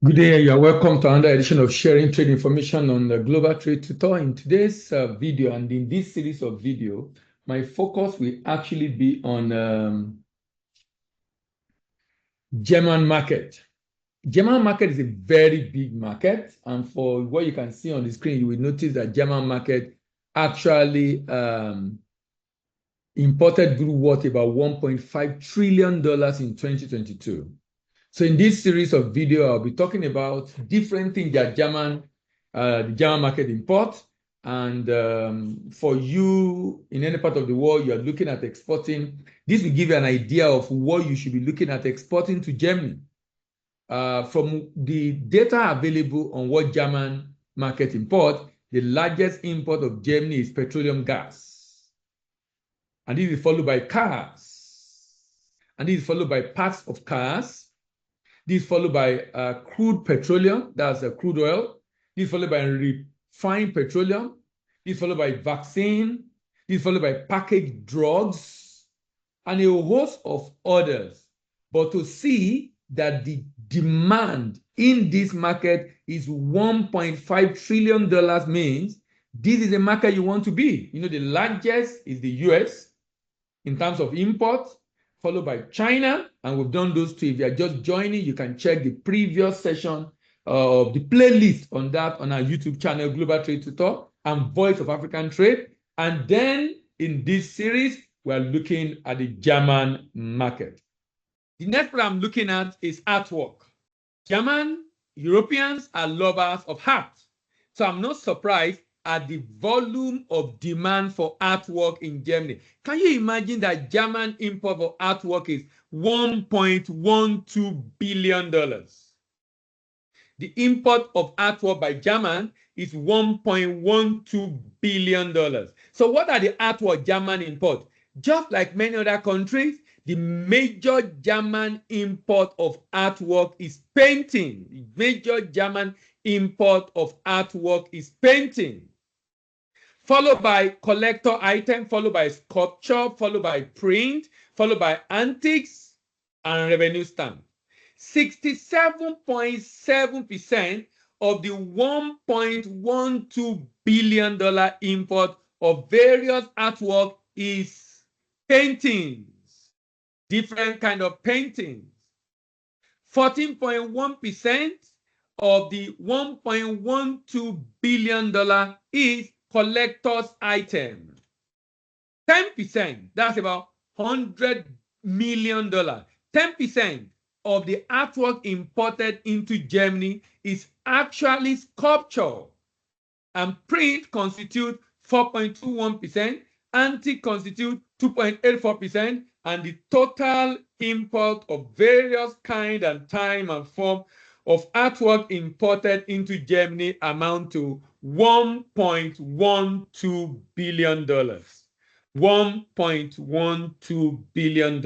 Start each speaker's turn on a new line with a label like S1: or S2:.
S1: Good day, you are welcome to another edition of Sharing Trade Information on the Global Trade Tutor. In today's video and in this series of video, my focus will actually be on German market. German market is a very big market, and for what you can see on the screen, you will notice that German market actually imported goods worth about $1.5 trillion in 2022. So in this series of video, I'll be talking about different things that the German market imports. And for you in any part of the world, you are looking at exporting. This will give you an idea of what you should be looking at exporting to Germany. From the data available on what German market import, the largest import of Germany is petroleum gas. And this is followed by cars. And this is followed by parts of cars. This is followed by crude petroleum, that's crude oil. This is followed by refined petroleum. This is followed by vaccine. This is followed by packaged drugs, and a host of others. But to see that the demand in this market is $1.5 trillion means this is a market you want to be. You know, the largest is the US in terms of imports, followed by China, and we've done those two. If you are just joining, you can check the previous session of the playlist on that on our YouTube channel, Global Trade Tutor and Voice of African Trade. And then in this series, we're looking at the German market. The next one I'm looking at is artwork. German Europeans are lovers of art, so I'm not surprised at the volume of demand for artwork in Germany. Can you imagine that German import of artwork is $1.12 billion? The import of artwork by German is $1.12 billion. So what are the artwork German import? Just like many other countries, the major German import of artwork is painting. The major German import of artwork is painting, followed by collector item, followed by sculpture, followed by print, followed by antiques and revenue stamp. 67.7% of the $1.12 billion import of various artwork is paintings, different kind of paintings. 14.1% of the $1.12 billion is collector's item. 10%, that's about $100 million. 10% of the artwork imported into Germany is actually sculpture, and print constitute 4.21%, antique constitute 2.84%, and the total import of various kind and time and form of artwork imported into Germany amount to $1.12 billion. $1.12 billion.